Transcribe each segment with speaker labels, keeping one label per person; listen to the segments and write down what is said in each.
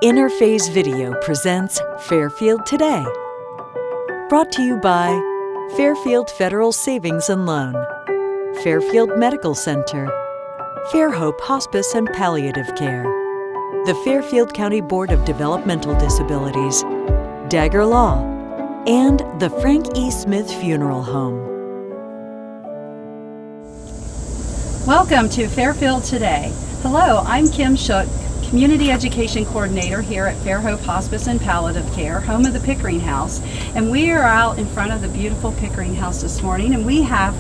Speaker 1: Interphase Video presents Fairfield Today. Brought to you by Fairfield Federal Savings and Loan, Fairfield Medical Center, Fairhope Hospice and Palliative Care, the Fairfield County Board of Developmental Disabilities, Dagger Law, and the Frank E. Smith Funeral Home.
Speaker 2: Welcome to Fairfield Today. Hello, I'm Kim Shook, Community Education Coordinator here at Fairhope Hospice and Palliative Care, home of the Pickering House. And we are out in front of the beautiful Pickering House this morning, and we have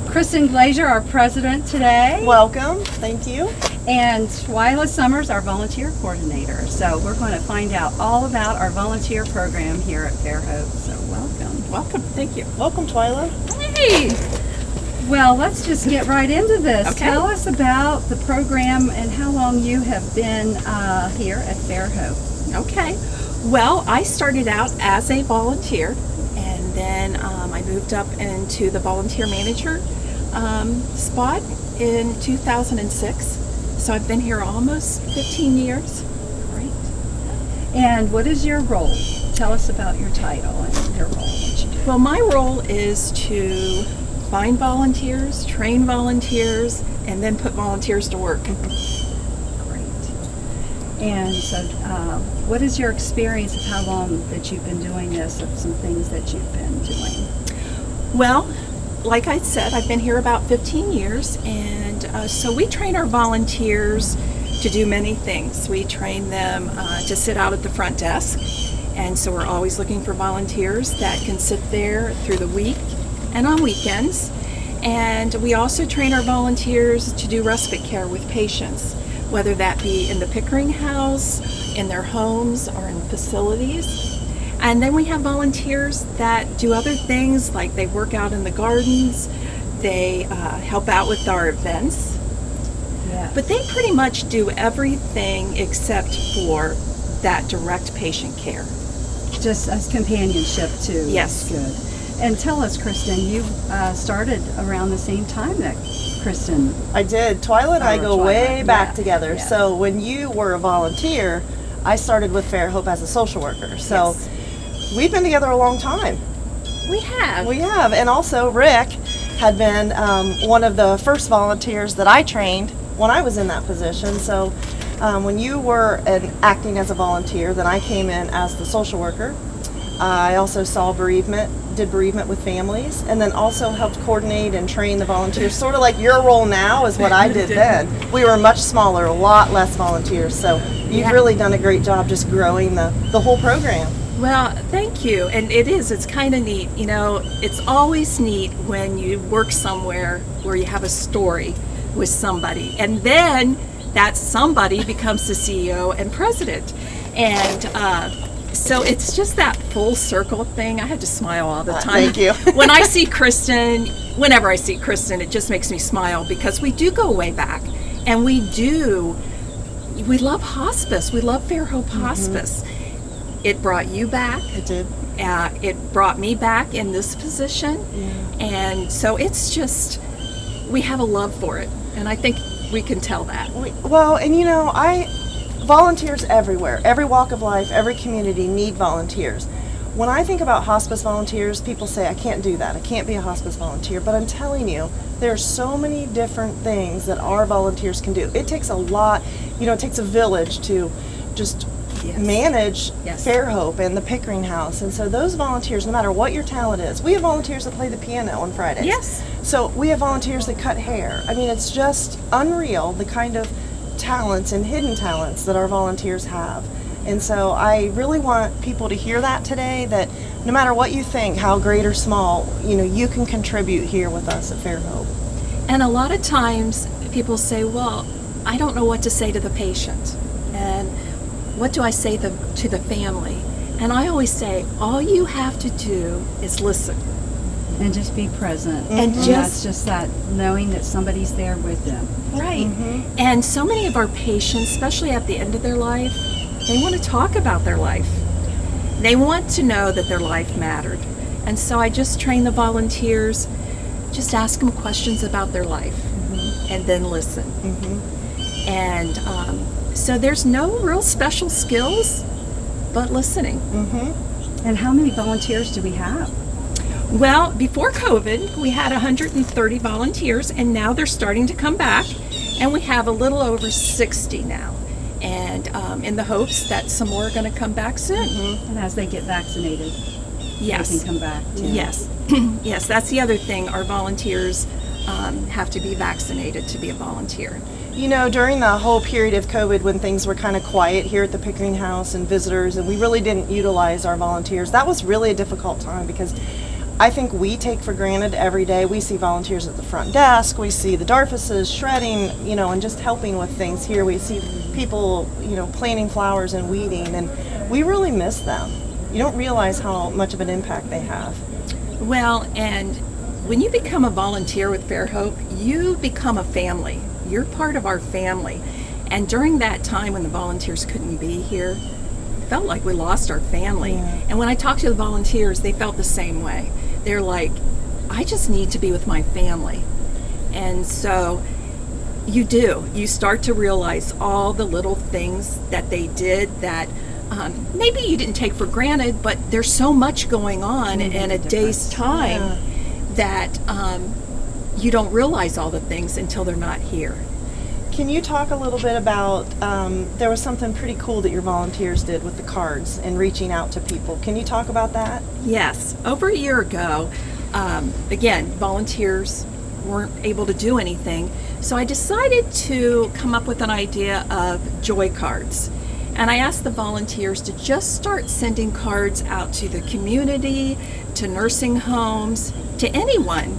Speaker 2: Kristin Glasure, our president today.
Speaker 3: Welcome, thank you.
Speaker 2: And Twila Summers, our volunteer coordinator. So we're going to find out all about our volunteer program here at Fairhope. So welcome.
Speaker 3: Welcome, thank you. Welcome, Twila.
Speaker 2: Hey! Well, let's just get right into this.
Speaker 4: Okay.
Speaker 2: Tell us about the program and how long you have been here at Fairhope.
Speaker 4: Okay. Well, I started out as a volunteer, and then I moved up into the volunteer manager spot in 2006. So I've been here almost 15 years.
Speaker 2: Great. And what is your role? Tell us about your title and your role. What you do.
Speaker 4: Well, my role is to find volunteers, train volunteers, and then put volunteers to work.
Speaker 2: Great. And so what is your experience of how long that you've been doing this, of some things that you've been doing?
Speaker 4: Well, like I said, I've been here about 15 years, and so we train our volunteers to do many things. We train them to sit out at the front desk, and so we're always looking for volunteers that can sit there through the week and on weekends. And we also train our volunteers to do respite care with patients, whether that be in the Pickering House, in their homes, or in facilities. And then we have volunteers that do other things, like they work out in the gardens, they help out with our events.
Speaker 2: Yeah.
Speaker 4: But they pretty much do everything except for that direct patient care.
Speaker 2: Just as companionship too.
Speaker 4: Yes.
Speaker 2: That's good. And tell us, Kristin, you started around the same time that Kristin.
Speaker 3: I did. Twila and I go way back
Speaker 2: Yeah.
Speaker 3: together.
Speaker 2: Yeah.
Speaker 3: So when you were a volunteer, I started with Fairhope as a social worker. So we've been together a long time.
Speaker 4: We have.
Speaker 3: We have. And also Rick had been one of the first volunteers that I trained when I was in that position. So when you were acting as a volunteer, then I came in as the social worker. I also saw bereavement, did bereavement with families, and then also helped coordinate and train the volunteers. Sort of like your role now is what I did then. We were much smaller, a lot less volunteers. So you've really done a great job just growing the whole program.
Speaker 4: Well, thank you. And it's kind of neat. You know, it's always neat when you work somewhere where you have a story with somebody, and then that somebody becomes the CEO and president. And so it's just that full circle thing. I have to smile all the time.
Speaker 3: Thank you.
Speaker 4: Whenever I see Kristin, it just makes me smile, because we do go way back, and we love hospice. We love Fairhope Hospice. It brought you back.
Speaker 3: It did.
Speaker 4: It brought me back in this position.
Speaker 3: Yeah.
Speaker 4: And so it's just, we have a love for it. And I think we can tell that.
Speaker 3: Well, and you know, volunteers everywhere, every walk of life, every community need volunteers. When I think about hospice volunteers, people say, I can't do that. I can't be a hospice volunteer. But I'm telling you, there are so many different things that our volunteers can do. It takes a lot, it takes a village to just manage Fairhope and the Pickering House. And so those volunteers, no matter what your talent is, we have volunteers that play the piano on Fridays.
Speaker 4: Yes.
Speaker 3: So we have volunteers that cut hair. I mean, it's just unreal, the kind of talents and hidden talents that our volunteers have. And so I really want people to hear that today, that no matter what you think, how great or small, you can contribute here with us at Fairhope.
Speaker 4: And a lot of times people say, well, I don't know what to say to the patient, and what do I say to the family? And I always say, all you have to do is listen.
Speaker 2: And just be present.
Speaker 4: And
Speaker 2: that's just that, knowing that somebody's there with them.
Speaker 4: Right. And so many of our patients, especially at the end of their life, they want to talk about their life. They want to know that their life mattered. And so I just train the volunteers, just ask them questions about their life, and then listen. And So there's no real special skills, but listening.
Speaker 2: And how many volunteers do we have?
Speaker 4: Well, before COVID, we had 130 volunteers, and now they're starting to come back, and we have a little over 60 now. And in the hopes that some more are going to come back soon.
Speaker 2: And as they get vaccinated,
Speaker 4: Yes.
Speaker 2: they can come back too.
Speaker 4: Yes. Yes, that's the other thing. Our volunteers have to be vaccinated to be a volunteer.
Speaker 3: You know, during the whole period of COVID when things were kind of quiet here at the Pickering House and visitors, and we really didn't utilize our volunteers, that was really a difficult time because I think we take for granted every day. We see volunteers at the front desk, we see the Darfuses shredding, you know, and just helping with things here. We see people, you know, planting flowers and weeding, and we really miss them. You don't realize how much of an impact they have.
Speaker 4: Well, and when you become a volunteer with Fairhope, you become a family. You're part of our family. And during that time when the volunteers couldn't be here, it felt like we lost our family.
Speaker 3: Yeah.
Speaker 4: And when I talked to the volunteers, they felt the same way. They're like, I just need to be with my family. And so you do. You start to realize all the little things that they did that maybe you didn't take for granted, but there's so much going on in a day's time that you don't realize all the things until they're not here.
Speaker 3: Can you talk a little bit about, there was something pretty cool that your volunteers did with the cards and reaching out to people. Can you talk about that?
Speaker 4: Yes. Over a year ago, again, volunteers weren't able to do anything, so I decided to come up with an idea of joy cards. And I asked the volunteers to just start sending cards out to the community, to nursing homes, to anyone,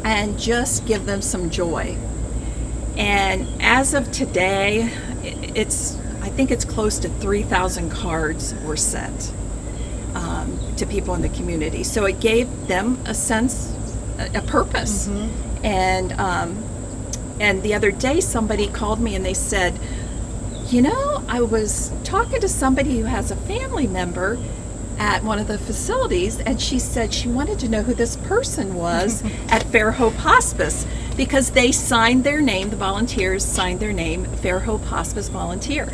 Speaker 4: and just give them some joy. And as of today, I think it's close to 3,000 cards were sent to people in the community. So it gave them a sense, a purpose. And the other day somebody called me and they said, you know, I was talking to somebody who has a family member at one of the facilities, and she said she wanted to know who this person was at Fairhope Hospice because they signed their name, the volunteers signed their name, Fairhope Hospice Volunteer.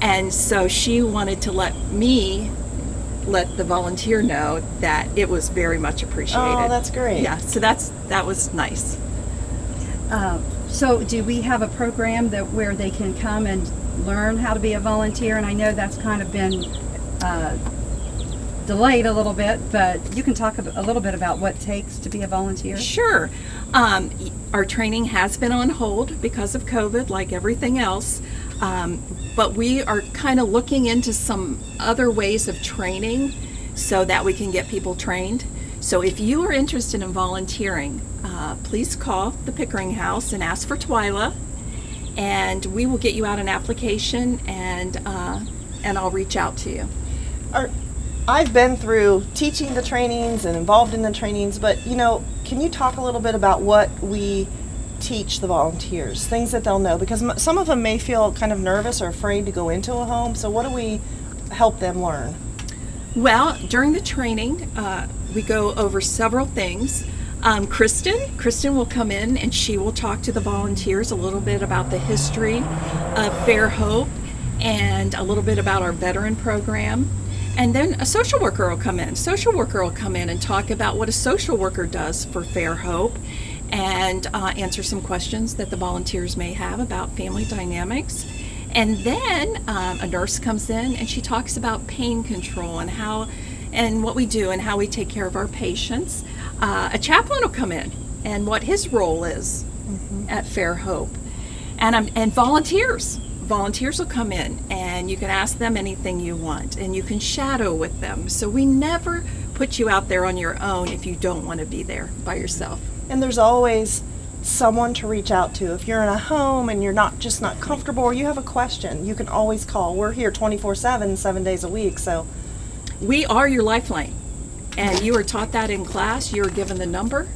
Speaker 4: And so she wanted to let the volunteer know that it was very much appreciated.
Speaker 3: Oh, that's great.
Speaker 4: Yeah, so that was nice.
Speaker 2: So do we have a program where they can come and learn how to be a volunteer? And I know that's kind of been delayed a little bit, but you can talk a little bit about what it takes to be a volunteer.
Speaker 4: Sure. Our training has been on hold because of COVID, like everything else. But we are kind of looking into some other ways of training so that we can get people trained. So if you are interested in volunteering, please call the Pickering House and ask for Twila, and we will get you out an application, and I'll reach out to you.
Speaker 3: I've been through teaching the trainings and involved in the trainings, but, you know, can you talk a little bit about what we teach the volunteers, things that they'll know? Because some of them may feel kind of nervous or afraid to go into a home, so what do we help them learn?
Speaker 4: Well, during the training, we go over several things. Kristin will come in and she will talk to the volunteers a little bit about the history of Fairhope and a little bit about our veteran program. And then a social worker will come in. Social worker will come in and talk about what a social worker does for Fairhope and answer some questions that the volunteers may have about family dynamics. And then a nurse comes in and she talks about pain control and what we do and how we take care of our patients. A chaplain will come in and what his role is at Fairhope. And volunteers will come in and you can ask them anything you want and you can shadow with them. So we never put you out there on your own if you don't want to be there by yourself.
Speaker 3: And there's always someone to reach out to. If you're in a home and you're not comfortable or you have a question, you can always call. We're here 24/7, 7 days a week. So
Speaker 4: we are your lifeline. And you are taught that in class. You're given the number.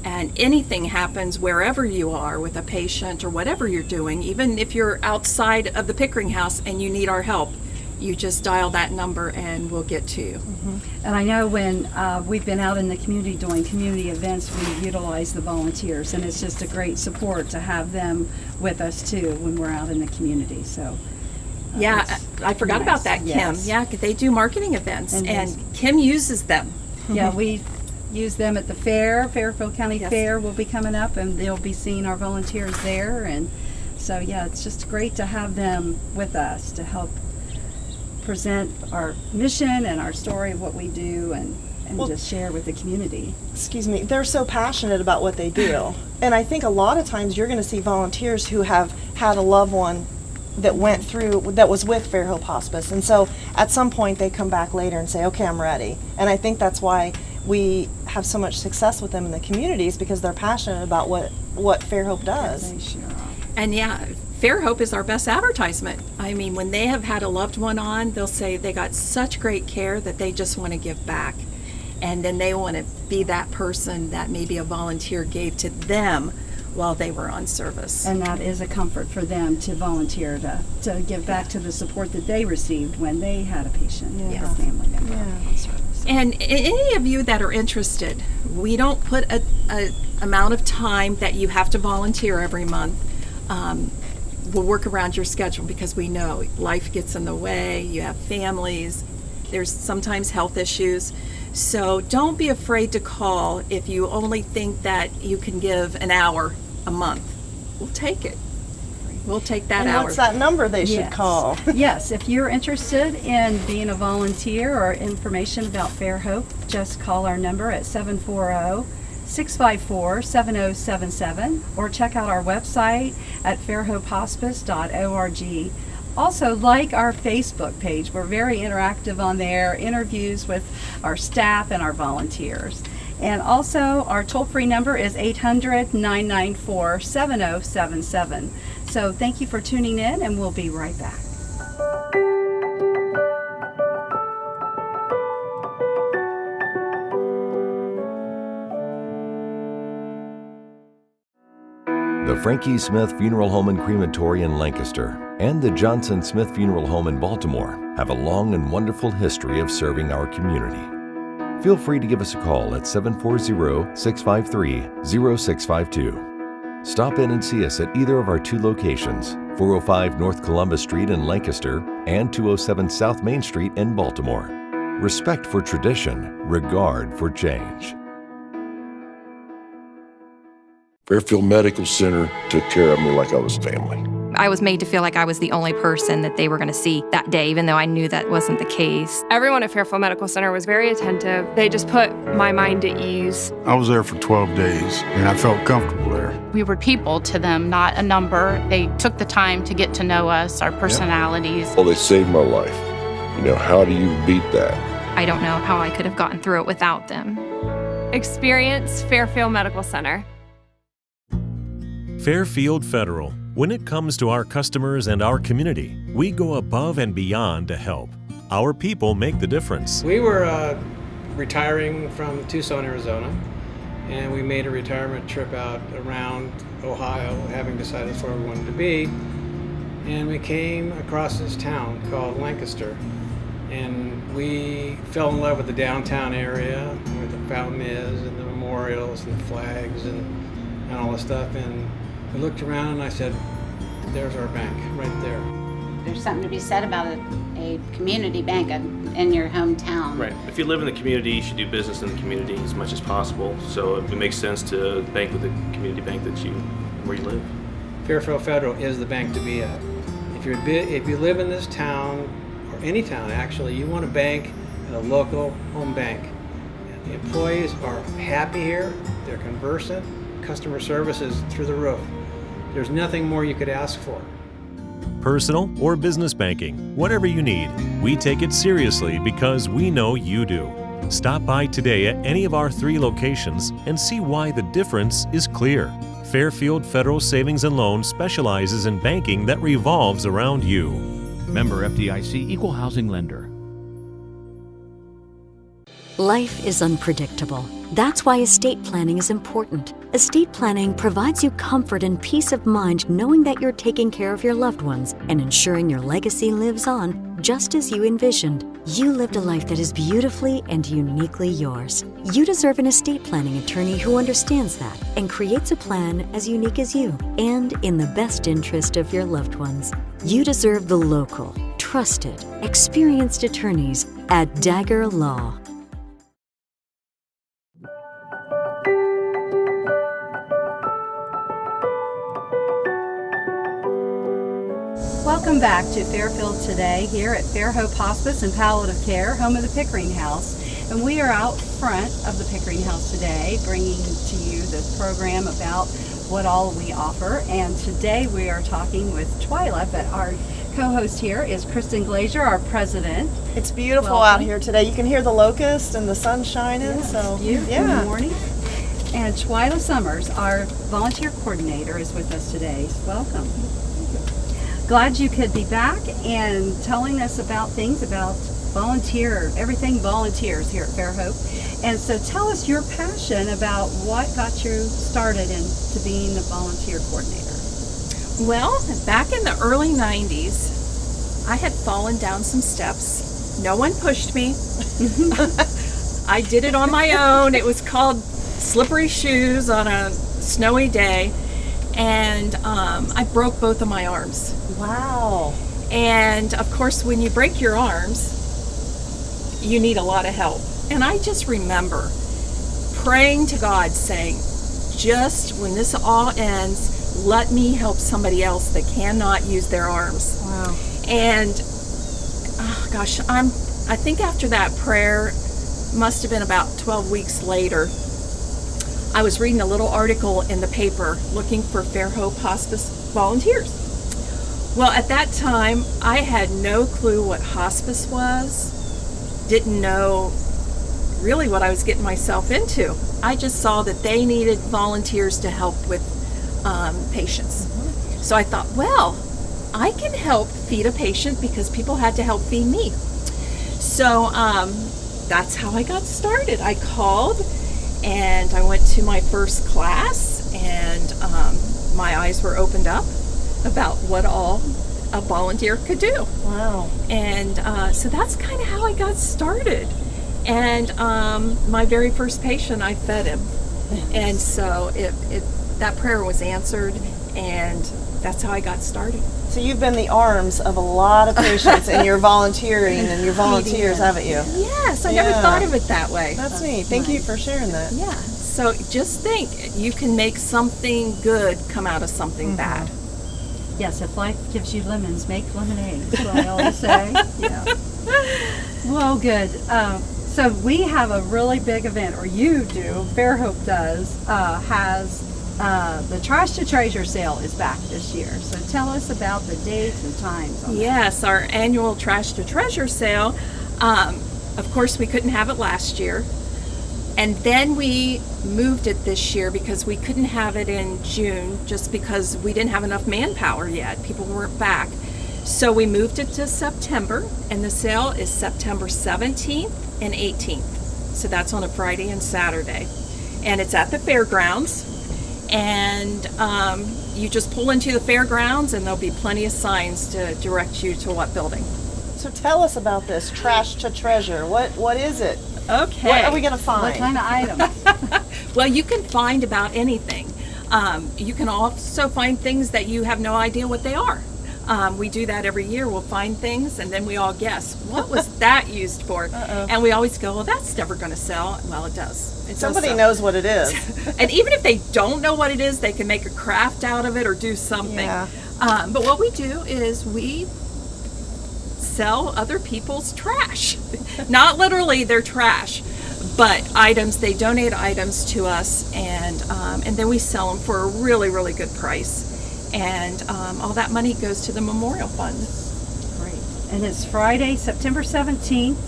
Speaker 4: And anything happens wherever you are with a patient or whatever you're doing, even if you're outside of the Pickering House and you need our help, you just dial that number and we'll get to you.
Speaker 2: And I know when we've been out in the community doing community events, we utilize the volunteers, and it's just a great support to have them with us too when we're out in the community. So
Speaker 4: Yeah, I forgot about that, Kim.
Speaker 2: Yes.
Speaker 4: Yeah, they do marketing events,
Speaker 2: And
Speaker 4: and
Speaker 2: yes.
Speaker 4: Kim uses them.
Speaker 2: Yeah, we use them at the fair. Fairfield County
Speaker 4: Yes.
Speaker 2: Fair will be coming up, and they'll be seeing our volunteers there. And so, yeah, it's just great to have them with us to help present our mission and our story of what we do, and
Speaker 3: Well,
Speaker 2: just share with the community.
Speaker 3: excuse me, they're so passionate about what they do. And I think a lot of times you're going to see volunteers who have had a loved one that went through, that was with Fairhope Hospice. And so at some point they come back later and say, okay, I'm ready. And I think that's why we have so much success with them in the communities, because they're passionate about what Fairhope does.
Speaker 2: They sure are.
Speaker 4: And yeah, Fairhope is our best advertisement. I mean, when they have had a loved one on, they'll say they got such great care that they just want to give back. And then they want to be that person that maybe a volunteer gave to them while they were on service.
Speaker 2: And that is a comfort for them to volunteer to give back to the support that they received when they had a patient,
Speaker 3: Yeah.
Speaker 2: a family member
Speaker 3: Yeah.
Speaker 2: on service.
Speaker 4: And any of you that are interested, we don't put a amount of time that you have to volunteer every month. We'll work around your schedule, because we know life gets in the way, you have families, there's sometimes health issues. So don't be afraid to call if you only think that you can give an hour a month. We'll take it. We'll take that
Speaker 3: And
Speaker 4: hour.
Speaker 3: what's that number they should
Speaker 2: Yes.
Speaker 3: call?
Speaker 2: Yes, if you're interested in being a volunteer or information about Fairhope, just call our number at 740-654-7077, or check out our website at fairhopehospice.org. Also, like our Facebook page. We're very interactive on there, interviews with our staff and our volunteers. And also, our toll-free number is 800-994-7077. So thank you for tuning in, and we'll be right back.
Speaker 5: The Frankie Smith Funeral Home and Crematory in Lancaster and the Johnson Smith Funeral Home in Baltimore have a long and wonderful history of serving our community. Feel free to give us a call at 740-653-0652. Stop in and see us at either of our two locations, 405 North Columbus Street in Lancaster and 207 South Main Street in Baltimore. Respect for tradition, regard for change.
Speaker 6: Fairfield Medical Center took care of me like I was family.
Speaker 7: I was made to feel like I was the only person that they were going to see that day, even though I knew that wasn't the case.
Speaker 8: Everyone at Fairfield Medical Center was very attentive. They just put my mind at ease.
Speaker 9: I was there for 12 days, and I felt comfortable there.
Speaker 10: We were people to them, not a number. They took the time to get to know us, our personalities.
Speaker 6: Well, they saved my life. You know, how do you beat that?
Speaker 7: I don't know how I could have gotten through it without them.
Speaker 8: Experience Fairfield Medical Center.
Speaker 11: Fairfield Federal. When it comes to our customers and our community, we go above and beyond to help. Our people make the difference.
Speaker 12: We were retiring from Tucson, Arizona, and we made a retirement trip out around Ohio, having decided that's where we wanted to be. And we came across this town called Lancaster, and we fell in love with the downtown area, where the fountain is, and the memorials, and the flags, and all this stuff. And we looked around, and I said, there's our bank, right there.
Speaker 13: There's something to be said about a community bank in your hometown.
Speaker 14: Right. If you live in the community, you should do business in the community as much as possible. So it makes sense to bank with the community bank where you live.
Speaker 12: Fairfield Federal is the bank to be at. If you live in this town, or any town actually, you want to bank at a local home bank. And the employees are happy here, they're conversant, customer service is through the roof. There's nothing more you could ask for.
Speaker 11: Personal or business banking, whatever you need, we take it seriously because we know you do. Stop by today at any of our 3 locations and see why the difference is clear. Fairfield Federal Savings and Loan specializes in banking that revolves around you.
Speaker 15: Member FDIC Equal Housing Lender.
Speaker 1: Life is unpredictable. That's why estate planning is important. Estate planning provides you comfort and peace of mind knowing that you're taking care of your loved ones and ensuring your legacy lives on just as you envisioned. You lived a life that is beautifully and uniquely yours. You deserve an estate planning attorney who understands that and creates a plan as unique as you and in the best interest of your loved ones. You deserve the local, trusted, experienced attorneys at Dagger Law.
Speaker 2: Welcome back to Fairfield Today here at Fairhope Hospice and Palliative Care, home of the Pickering House. And we are out front of the Pickering House today, bringing to you this program about what all we offer. And today we are talking with Twila, but our co-host here is Kristin Glasure, our president.
Speaker 3: It's beautiful out here today. You can hear the locust and the sun shining.
Speaker 2: Yes,
Speaker 3: so
Speaker 2: beautiful
Speaker 3: yeah.
Speaker 2: morning. And Twila Summers, our volunteer coordinator, is with us today. Welcome. Glad you could be back and telling us about things about everything volunteers here at Fairhope. And so tell us your passion about what got you started into being a volunteer coordinator.
Speaker 4: Well, back in the early 90s, I had fallen down some steps. No one pushed me. I did it on my own. It was called slippery shoes on a snowy day. And I broke both of my arms.
Speaker 3: Wow.
Speaker 4: And of course, when you break your arms, you need a lot of help. And I just remember praying to God saying, just when this all ends, let me help somebody else that cannot use their arms.
Speaker 3: Wow.
Speaker 4: And I think after that prayer, must have been about 12 weeks later, I was reading a little article in the paper looking for Fairhope Hospice volunteers. Well, at that time, I had no clue what hospice was, didn't know really what I was getting myself into. I just saw that they needed volunteers to help with patients. So I thought, well, I can help feed a patient because people had to help feed me. So that's how I got started. I called and I went to my first class, and my eyes were opened up about what all a volunteer could do.
Speaker 3: Wow.
Speaker 4: And so that's kind of how I got started. And my very first patient, I fed him. And so that prayer was answered, and that's how I got started.
Speaker 3: So you've been the arms of a lot of patients in your volunteering and your volunteers, haven't you?
Speaker 4: Yes, I never thought of it that way.
Speaker 3: That's neat. Thank you for sharing that.
Speaker 4: Yeah. So just think, you can make something good come out of something bad.
Speaker 2: Yes, if life gives you lemons, make lemonade. That's what I always say. Yeah. Well, good. So we have a really big event, or you do, Fairhope does, has the Trash to Treasure sale is back this year. So tell us about the dates and times on
Speaker 4: Yes, our annual Trash to Treasure sale. Of course, we couldn't have it last year. And then we moved it this year because we couldn't have it in June just because we didn't have enough manpower yet. People weren't back. So we moved it to September, and the sale is September 17th and 18th. So that's on a Friday and Saturday. And it's at the fairgrounds. And you just pull into the fairgrounds, and there'll be plenty of signs to direct you to what building.
Speaker 3: So tell us about this Trash to Treasure. What is it?
Speaker 4: Okay.
Speaker 3: What are we going to find?
Speaker 2: What kind of items?
Speaker 4: Well, you can find about anything. You can also find things that you have no idea what they are. We do that every year. We'll find things, and then we all guess, what was that used for? And we always go, well, that's never going to sell. Well, it does.
Speaker 3: Somebody knows what it is.
Speaker 4: And even if they don't know what it is, they can make a craft out of it or do something.
Speaker 3: Yeah.
Speaker 4: But what we do is we sell other people's trash. Not literally their trash, but items. They donate items to us, and then we sell them for a really, really good price. And all that money goes to the Memorial Fund.
Speaker 2: Great. And it's Friday, September 17th,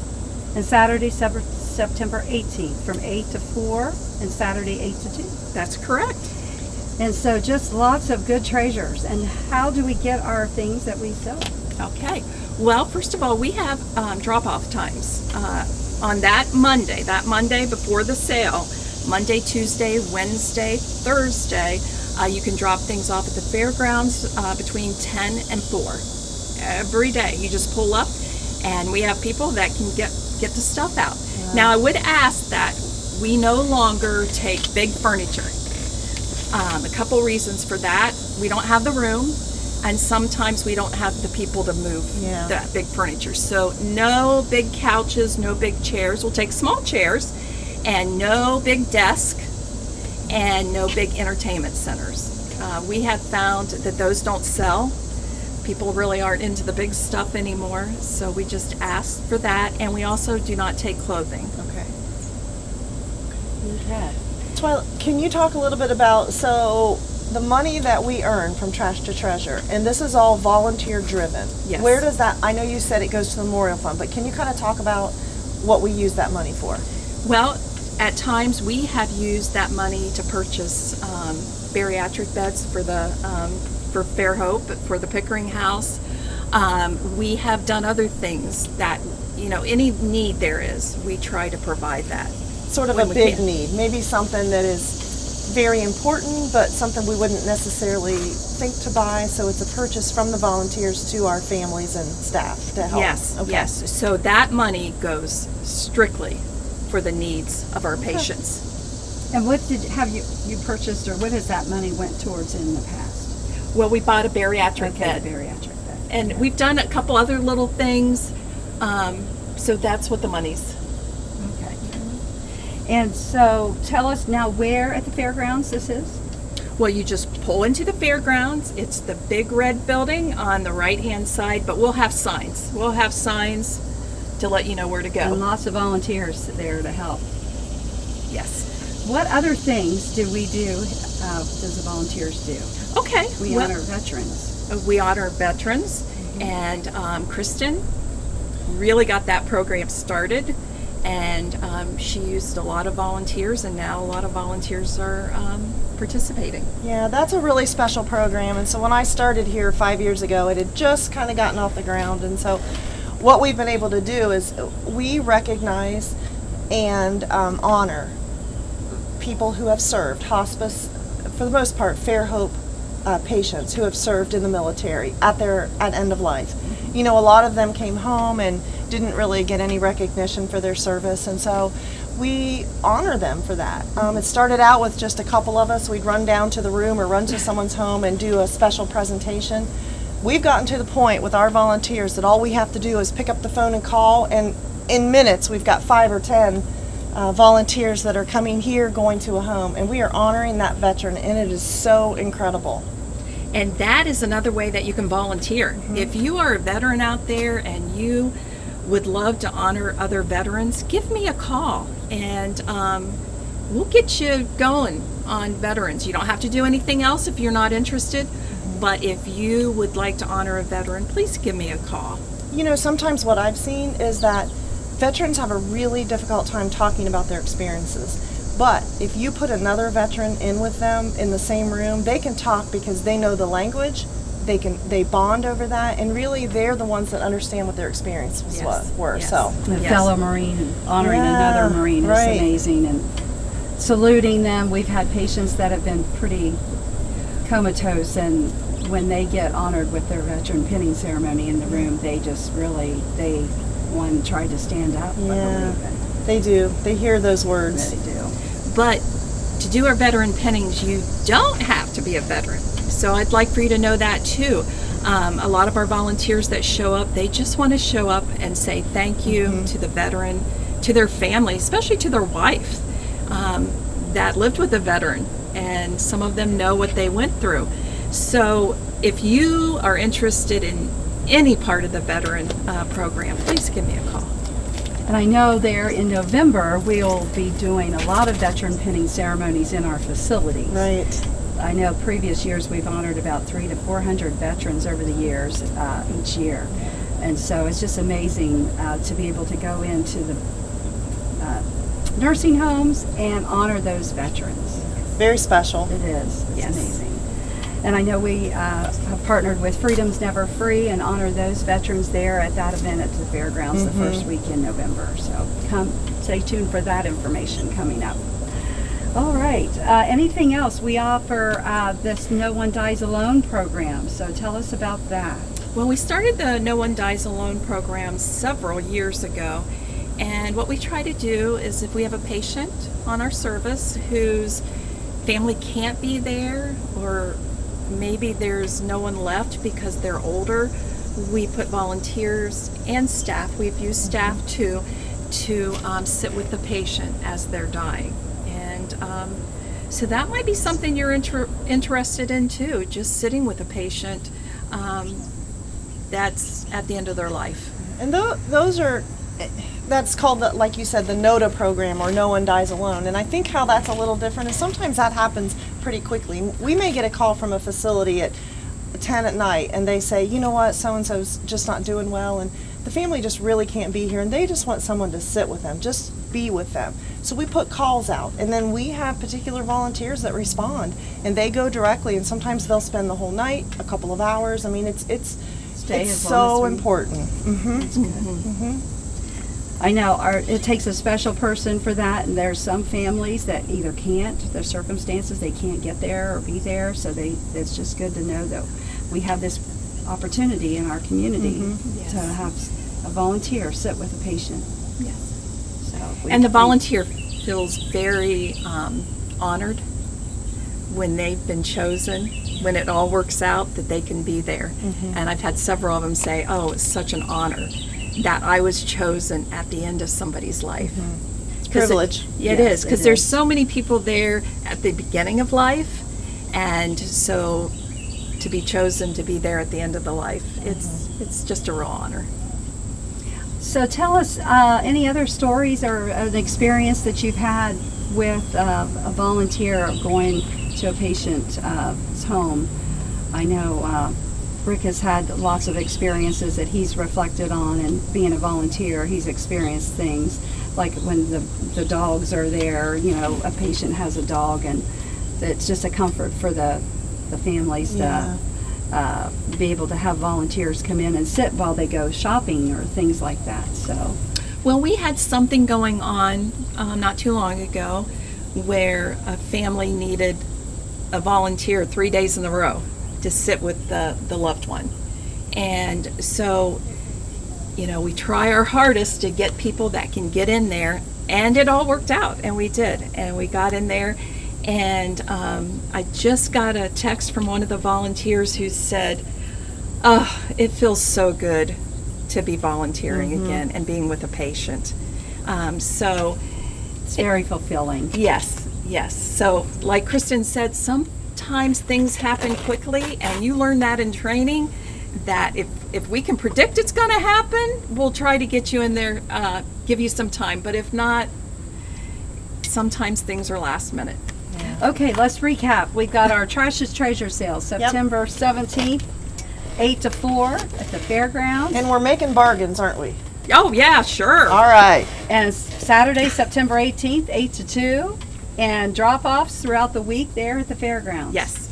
Speaker 2: and Saturday, September 18th, from 8 to 4, and Saturday, 8 to 2.
Speaker 4: That's correct.
Speaker 2: And so just lots of good treasures. And how do we get our things that we sell?
Speaker 4: Okay. Well, first of all, we have drop-off times on that Monday before the sale. Monday, Tuesday, Wednesday, Thursday, you can drop things off at the fairgrounds between 10 and 4. Every day. You just pull up, and we have people that can get the stuff out. Wow. Now, I would ask that we no longer take big furniture. A couple reasons for that. We don't have the room. and sometimes we don't have the people to move that big furniture. So no big couches, no big chairs. We'll take small chairs, and no big desk, and no big entertainment centers. We have found that those don't sell. People really aren't into the big stuff anymore, so we just ask for that, and we also do not take clothing.
Speaker 3: Okay.
Speaker 2: Okay.
Speaker 3: Twila, can you talk a little bit about, so the money that we earn from Trash to Treasure, and this is all volunteer driven.
Speaker 4: Yes.
Speaker 3: Where does that, I know you said it goes to the Memorial Fund, but can you kind of talk about what we use that money for?
Speaker 4: Well, at times we have used that money to purchase bariatric beds for for Fairhope, for the Pickering House. We have done other things that, any need there is, we try to provide that.
Speaker 3: Sort of a big need, maybe something that is very important, but something we wouldn't necessarily think to buy, so it's a purchase from the volunteers to our families and staff to help.
Speaker 4: Yes,
Speaker 3: okay.
Speaker 4: yes. So that money goes strictly for the needs of our patients.
Speaker 2: And what have you purchased, or what has that money went towards in the past?
Speaker 4: Well, we bought a bariatric bed.
Speaker 2: Bariatric bed.
Speaker 4: And we've done a couple other little things, so that's what the money's.
Speaker 2: Okay. And so tell us now where at the fairgrounds this is?
Speaker 4: Well, you just pull into the fairgrounds. It's the big red building on the right-hand side, but we'll have signs. We'll have signs to let you know where to go.
Speaker 2: And lots of volunteers there to help.
Speaker 4: Yes.
Speaker 2: What other things do we do, does the volunteers do?
Speaker 4: Okay.
Speaker 2: We honor veterans.
Speaker 4: We honor veterans, and Kristin really got that program started, and she used a lot of volunteers, and now a lot of volunteers are participating.
Speaker 3: Yeah, that's a really special program, and so when I started here 5 years ago, it had just kind of gotten off the ground, and so what we've been able to do is we recognize and honor people who have served, hospice, for the most part, Fairhope patients who have served in the military at end of life. A lot of them came home and didn't really get any recognition for their service, and so we honor them for that. It started out with just a couple of us. We'd run down to the room or run to someone's home and do a special presentation. We've gotten to the point with our volunteers that all we have to do is pick up the phone and call, and in minutes we've got 5 or 10 volunteers that are coming here, going to a home, and we are honoring that veteran, and it is so incredible.
Speaker 4: And that is another way that you can volunteer. If you are a veteran out there and you would love to honor other veterans, give me a call, and we'll get you going on veterans. You don't have to do anything else if you're not interested, but if you would like to honor a veteran, please give me a call.
Speaker 3: Sometimes what I've seen is that veterans have a really difficult time talking about their experiences. But if you put another veteran in with them in the same room, they can talk because they know the language, they bond over that, and really they're the ones that understand what their experiences were.
Speaker 4: Yes.
Speaker 3: So
Speaker 2: a fellow Marine honoring another Marine is amazing, and saluting them. We've had patients that have been pretty comatose, and when they get honored with their veteran pinning ceremony in the room, they just really, one tried to stand up.
Speaker 3: Yeah, they do. They hear those words.
Speaker 2: They do.
Speaker 4: But to do our veteran pinnings, you don't have to be a veteran. So I'd like for you to know that too. A lot of our volunteers that show up, they just want to show up and say thank you to the veteran, to their family, especially to their wife that lived with a veteran, and some of them know what they went through. So if you are interested in any part of the veteran program, please give me a call.
Speaker 2: And I know there in November we'll be doing a lot of veteran pinning ceremonies in our facilities.
Speaker 3: Right.
Speaker 2: I know previous years we've honored about 300 to 400 veterans over the years each year. And so it's just amazing to be able to go into the nursing homes and honor those veterans.
Speaker 3: Very special.
Speaker 2: It is. It's amazing. And I know we have partnered with Freedom's Never Free and honor those veterans there at that event at the fairgrounds the first week in November. So stay tuned for that information coming up. All right. Anything else? We offer this No One Dies Alone program. So tell us about that.
Speaker 4: Well, we started the No One Dies Alone program several years ago. And what we try to do is if we have a patient on our service whose family can't be there or maybe there's no one left because they're older, we put volunteers and staff, we've used staff too, to sit with the patient as they're dying. And so that might be something you're interested in too, just sitting with a patient that's at the end of their life.
Speaker 3: And that's called, like you said, the NOTA program, or No One Dies Alone. And I think how that's a little different is sometimes that happens pretty quickly. We may get a call from a facility at 10 at night and they say, you know what, so-and-so's just not doing well, and the family just really can't be here, and they just want someone to sit with them, just be with them. So we put calls out, and then we have particular volunteers that respond, and they go directly, and sometimes they'll spend the whole night, a couple of hours. I mean, it's so important.
Speaker 2: That's good. I know it takes a special person for that, and there's some families that either can't, their circumstances, they can't get there or be there, so it's just good to know that we have this opportunity in our community to have a volunteer sit with a patient.
Speaker 4: Yes.
Speaker 2: So
Speaker 4: and the volunteer feels very honored when they've been chosen, when it all works out, that they can be there. And I've had several of them say, oh, it's such an honor that I was chosen at the end of somebody's life.
Speaker 3: It's privilege.
Speaker 4: It is, because there's so many people there at the beginning of life, and so to be chosen to be there at the end of the life, it's just a real honor.
Speaker 2: So tell us any other stories or an experience that you've had with a volunteer going to a patient's home. I know Rick has had lots of experiences that he's reflected on, and being a volunteer, he's experienced things like when the dogs are there, you know, a patient has a dog, and it's just a comfort for the families to be able to have volunteers come in and sit while they go shopping or things like that. So,
Speaker 4: well, we had something going on not too long ago where a family needed a volunteer 3 days in a row to sit with the loved one. And so, you know, we try our hardest to get people that can get in there, and it all worked out, and we did. And we got in there, and I just got a text from one of the volunteers who said, oh, it feels so good to be volunteering again and being with a patient. So
Speaker 2: it's very fulfilling.
Speaker 4: Yes. So like Kristin said, sometimes things happen quickly, and you learn that in training, that if we can predict it's going to happen, we'll try to get you in there, give you some time. But if not, sometimes things are last minute.
Speaker 2: Yeah. Okay, let's recap. We've got our Trash is Treasure sale, September 17th, 8 to 4 at the fairgrounds.
Speaker 3: And we're making bargains, aren't we?
Speaker 4: Oh, yeah, sure.
Speaker 3: All right.
Speaker 2: And Saturday, September 18th, 8 to 2. And drop-offs throughout the week there at the fairgrounds.
Speaker 4: Yes.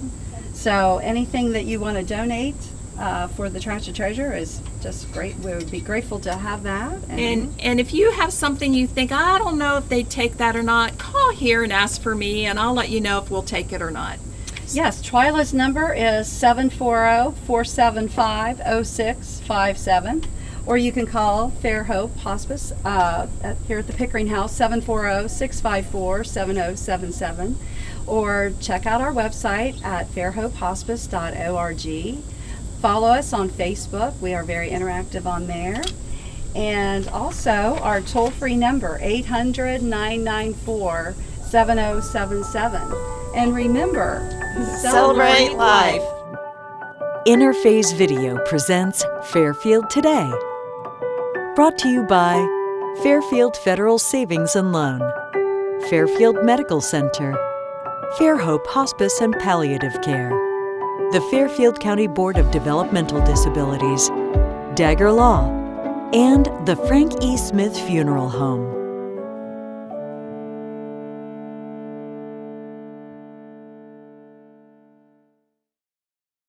Speaker 2: So anything that you want to donate for the Trash to Treasure is just great. We would be grateful to have that.
Speaker 4: And if you have something you think, I don't know if they'd take that or not, call here and ask for me, and I'll let you know if we'll take it or not.
Speaker 2: Yes, Twila's number is 740-475-0657. Or you can call Fairhope Hospice here at the Pickering House, 740-654-7077. Or check out our website at fairhopehospice.org. Follow us on Facebook. We are very interactive on there. And also our toll-free number, 800-994-7077. And remember,
Speaker 3: celebrate life.
Speaker 1: Interphase Video presents Fairfield Today. Brought to you by Fairfield Federal Savings and Loan, Fairfield Medical Center, Fairhope Hospice and Palliative Care, the Fairfield County Board of Developmental Disabilities, Dagger Law, and the Frank E. Smith Funeral Home.